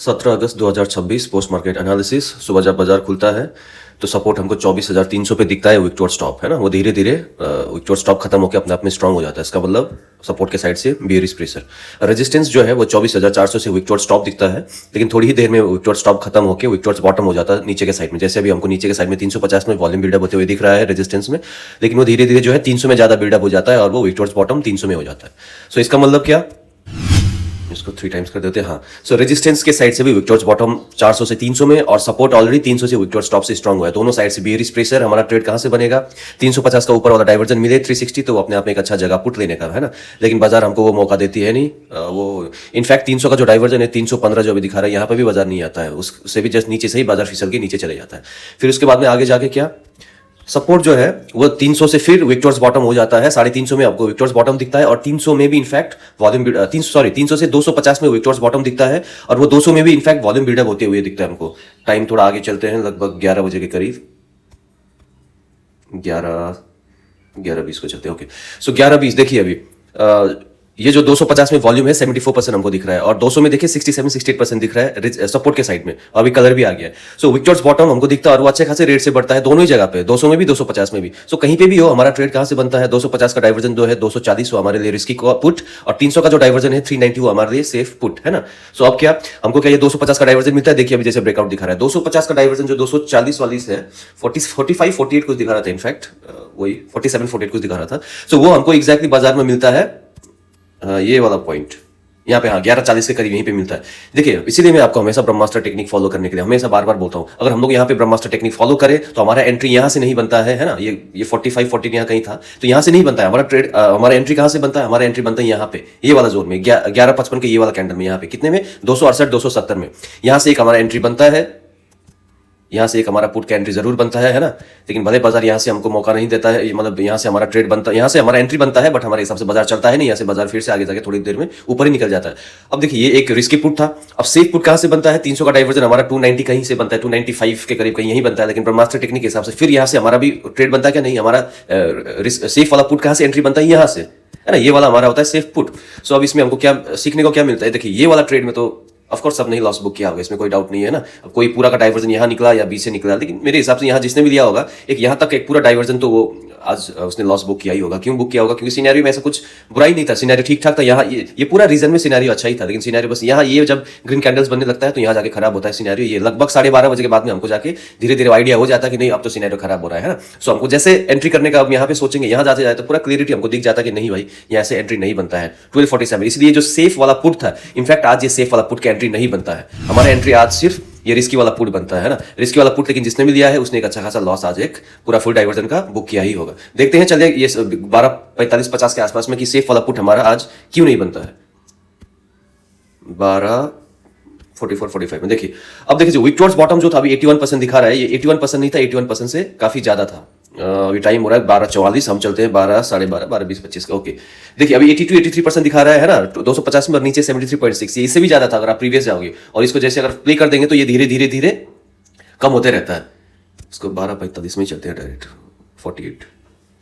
17 अगस्त 2026 post market analysis. सुबह जब बाजार खुलता है तो सपोर्ट हमको 24,300 पे दिखता है। विक टू स्टॉप है ना, वो धीरे धीरे विक टू स्टॉप खत्म होकर अपने आप में स्ट्रांग हो जाता है। इसका मतलब सपोर्ट के साइड से बियरिश प्रेशर। रेजिस्टेंस जो है वो 24,400 से विक टू स्टॉप दिखता है, लेकिन थोड़ी ही देर में विक टू स्टॉप खत्म होकर विक टू बॉटम हो जाता है नीचे के साइड में। जैसे अभी हमको नीचे के साइड में 350 में वॉल्यूम बिल्डअप होते हुए दिख रहा है रेजिस्टेंस में, लेकिन वो धीरे धीरे जो है 300 में ज्यादा बिल्डअप हो जाता है और वो विक टू बॉटम 300 में हो जाता है। सो इसका मतलब क्या, इसको 3 टाइम्स कर देते हैं। हाँ, सो रेजिस्टेंस के साइड से भी विक टू बॉटम 400 से 300 में, और सपोर्ट ऑलरेडी 300 से विक टू स्टॉप से स्ट्रांग हुआ है। दोनों साइड से बियरिश प्रेशर। हमारा ट्रेड कहां से बनेगा, 350 का ऊपर वाला डाइवर्जन मिले 360 तो वो अपने आप में एक अच्छा जगह पुट लेने का है ना, लेकिन बाजार हमको वो मौका देती है नहीं। वो इनफैक्ट 300 का जो डाइवर्जन है 315 जो अभी दिखा रहा है, यहाँ पर भी बाजार नहीं आता है, उससे भी जस्ट नीचे से ही बाजार फिसल के नीचे चले जाता है। फिर उसके बाद में आगे जाके क्या, सपोर्ट जो है वो 300 से फिर विक टू बॉटम हो जाता है। 350 में आपको विक टू बॉटम दिखता है, और 300 में भी इनफैक्ट वॉल्यूम 300 से 250 में विक टू बॉटम दिखता है, और वो 200 में भी इनफैक्ट वॉल्यूम बिल्डअप होते हुए दिखता है हमको। टाइम थोड़ा आगे चलते हैं, लगभग 11 बजे के करीब, 11:20 को चलते हैं। ओके, सो 11:20 देखिए अभी ये जो 250 में वॉल्यूम है 74% हमको दिख रहा है, और 200 में देखिए 67-68% दिख रहा है सपोर्ट के साइड में। अभी कलर भी आ गया है। सो विक टू बॉटम हमको दिखता है, और वो अच्छे खासे रेट से बढ़ता है दोनों ही जगह पे, 200 में भी 250 में भी। सो कहीं पे भी हो, हमारा ट्रेड कहां से बनता है, 250 का डाइवर्जन जो है 240 हमारे लिए रिस्की पुट, और 300 का जो डाइवर्जन है 390 वो हमारे लिए सेफ पुट है ना। सो अब क्या, हमको क्या ये 250 का डाइवर्जन मिलता है। देखिए अभी जैसे ब्रेकआउट दिखा रहा है 250 का डाइवर्जन जो 240 वाली है 45-48 कुछ दिखा रहा था, इनफैक्ट वही 47-48 कुछ दिखा रहा था। सो वो हमको एग्जैक्टली बाजार में मिलता है ये वाला पॉइंट यहाँ पे, हाँ 11:40 के करीब यहीं पे मिलता है। देखिए इसीलिए मैं आपको हमेशा ब्रह्मास्त्र टेक्निक फॉलो करने के लिए हमेशा बार बार बोलता हूँ, अगर हम लोग यहाँ पे ब्रह्मास्त्र टेक्निक फॉलो करें तो हमारा एंट्री यहाँ से नहीं बनता है ना। ये 45-40 यहाँ कहीं था, तो यहाँ से नहीं बनता है हमारा ट्रेड। हमारा एंट्री कहाँ से बनता है, हमारा एंट्री बनता है यहाँ पे, ये वाला जोन में 11:55 के ये वाला कैंडल में, यहाँ पे कितने में 268-270 में, यहाँ से एक हमारा एंट्री बनता है, यहाँ से एक हमारा पुट का एंट्री जरूर बनता है ना। लेकिन भले बाजार यहाँ से हमको मौका नहीं देता है, मतलब यहाँ से हमारा ट्रेड बनता है, यहाँ से हमारा एंट्री बनता है, बट हमारे हिसाब से बाजार चलता है नहीं। यहाँ से बाजार फिर से आगे जाके थोड़ी देर में ऊपर ही निकल जाता है। अब देखिए ये एक रिस्की पुट था। अब सेफ पुट कहाँ से बनता है, 300 का डाइवर्जन हमारा 290 कहीं से बनता है, 295 के करीब कहीं यहीं बनता है, लेकिन ब्रह्मास्त्र टेक्निक के हिसाब से फिर यहाँ से हमारा भी ट्रेड बनता है क्या, नहीं। हमारा सेफ वाला पुट कहाँ से एंट्री बनता है, यहाँ से है ना, ये वाला हमारा होता है सेफ पुट। सो अब इसमें हमको क्या सीखने को क्या मिलता है, देखिए ये वाला ट्रेड में तो ऑफकोर्स सबने ही लॉस बुक किया होगा, इसमें कोई डाउट नहीं है ना। अब कोई पूरा का डाइवर्जन यहाँ निकला या बी से निकला, लेकिन मेरे हिसाब से यहाँ जिसने भी लिया होगा एक यहाँ तक एक पूरा डाइवर्जन, तो वो आज उसने लॉस बुक किया ही होगा। क्यों बुक किया होगा, क्योंकि सिनेरियो में ऐसा कुछ बुरा ही नहीं था, सिनेरियो ठीक ठाक था। यहाँ ये पूरा रीजन में सिनेरियो अच्छा ही था, लेकिन सिनेरियो बस यहाँ ये जब ग्रीन कैंडल्स बनने लगता है तो यहाँ जाके खराब होता है सिनेरियो। ये लगभग 12:30 बजे के बाद में हमको जाके धीरे धीरे आइडिया हो जाता है कि नहीं अब तो सिनेरियो खराब हो रहा है ना। सो हमको जैसे एंट्री करने का अब यहाँ पे सोचेंगे, यहाँ जाते जाए तो पूरा क्लियरिटी हमको दिख जाता है कि नहीं भाई यहाँ से एंट्री नहीं बनता है 12:47। इसलिए जो सेफ वाला पुट था, इनफैक्ट आज ये सेफ वाला पुट का एंट्री नहीं बनता है, हमारा एंट्री आज सिर्फ ये रिस्की वाला पुट बनता है ना, रिस्की वाला पुट। लेकिन जिसने भी लिया है उसने एक अच्छा खासा लॉस आज एक पूरा फुल डाइवर्जन का बुक किया ही होगा। देखते हैं चलिए ये 12:45-50 के आसपास में कि सेफ वाला पुट हमारा आज क्यों नहीं बनता है। 12:44-45 में देखिए, अब देखिए जो विक टू बॉटम जो था अभी 81% दिखा रहा है, ये 81% नहीं था, 81% से काफी ज्यादा था। अभी टाइम हो रहा है 12:44, हम चलते हैं 12, 12:30, 12:20-25 का। ओके देखिए अभी 82-83% दिखा रहा है ना, 250 में, और नीचे 73.6, ये इससे भी ज्यादा था अगर आप प्रीवियस जाओगे। और इसको जैसे अगर प्ले कर देंगे तो ये धीरे धीरे धीरे कम होते रहता है। इसको 12:45 में चलते हैं डायरेक्ट 48।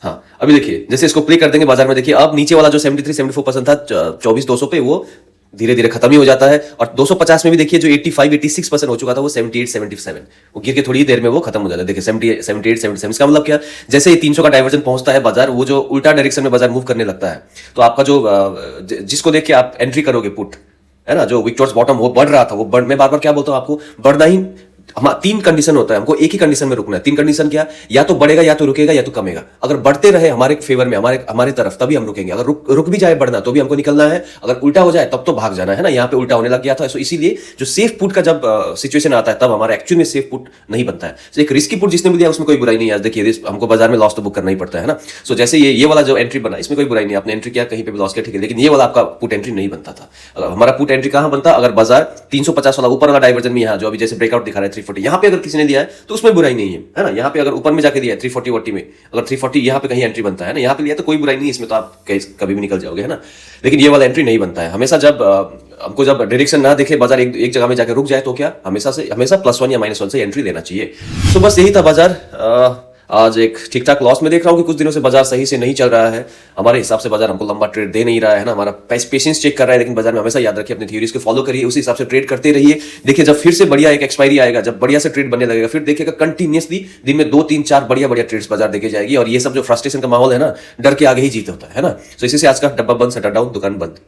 हाँ अभी देखिए जैसे इसको प्ले कर देंगे बाजार में, देखिए अब नीचे वाला जो 73-74% था 24-200 पे, वो धीरे धीरे खत्म ही हो जाता है। और 250 में भी देखिए जो 85-86% हो चुका था वो 78-77 वो गिर के थोड़ी देर में वो खत्म हो जाता है। देखिए 78-77 इसका मतलब क्या, जैसे ही 300 का डाइवर्जन पहुंचता है बाजार, वो जो उल्टा डायरेक्शन में बाजार मूव करने लगता है, तो आपका जो जिसको देख के आप एंट्री करोगे पुट है ना, जो विक टू बॉटम वो बढ़ रहा था, वो मैं बार बार क्या बोलता हूं आपको, बढ़ना ही। तीन कंडीशन होता है, हमको एक ही कंडीशन में रुकना है। तीन कंडीशन क्या, या तो बढ़ेगा, या तो रुकेगा, या तो कमेगा। अगर बढ़ते रहे हमारे फेवर में, हमारे तरफ, तभी हम रुकेंगे। अगर रुक भी जाए बढ़ना तो भी हमको निकलना है, अगर उल्टा हो जाए तब तो भाग जाना है ना। यहाँ पे उल्टा होने लग गया था, सो इसीलिए जो सेफ पुट का जब सिचुएशन आता है तब हमारा एक्चुअल में सेफ पुट नहीं बनता है। सो एक रिस्की पुट जिसने भी दिया उसमें कोई बुराई नहीं है। देखिए हमको बाजार में लॉस तो बुक करना ही पड़ता है ना। सो जैसे ये वाला जो एंट्री बना, इसमें कोई बुराई नहीं, आपने एंट्री किया कहीं पे भी लॉस किया, ठीक है, लेकिन ये वाला आपका पुट एंट्री नहीं बनता था। हमारा पुट एंट्री कहां बनता, अगर बाजार 350 वाला ऊपर वाला डाइवर्जन में, यहाँ जो अभी जैसे ब्रेकआउट दिखा रहा है 340, यहाँ पे अगर किसी ने दिया है तो उसमें बुराई नहीं है ना। यहाँ पे अगर ऊपर में जाके दिया है 340 में, अगर 340 यहाँ पे कहीं एंट्री बनता है ना, यहाँ पे लिया तो कोई बुराई नहीं है, इसमें तो आप कभी भी निकल जाओगे है ना। लेकिन ये वाला एंट्री नहीं बनता है। हमेशा जब हमको जब डायरेक्शन ना दिखे, बाजार एक जगह में जाके रुक जाए, तो क्या हमेशा +1 या -1 से एंट्री लेना चाहिए। तो बस यही था बाजार। आज एक ठीक ठाक लॉस में देख रहा हूँ कि कुछ दिनों से बाजार सही से नहीं चल रहा है। हमारे हिसाब से बाजार हमको लंबा ट्रेड दे नहीं रहा है ना, हमारा पेशेंस चेक कर रहा है। लेकिन बाजार में हमेशा याद रखिए, अपनी थ्योरीज को फॉलो करिए, उसी हिसाब से ट्रेड करते रहिए। देखिए जब फिर से बढ़िया एक एक्सपायरी आएगा, जब बढ़िया से ट्रेड बनने लगेगा, फिर देखिएगा कंटिन्यूसली दिन में 2 3 4 बढ़िया बढ़िया ट्रेड्स बाजार देके जाएगी। और ये सब जो फ्रस्ट्रेशन का माहौल है ना, डर के आगे ही जीत होता है ना। तो इसी से आज का डब्बा बंद, शटर डाउन, दुकान बंद।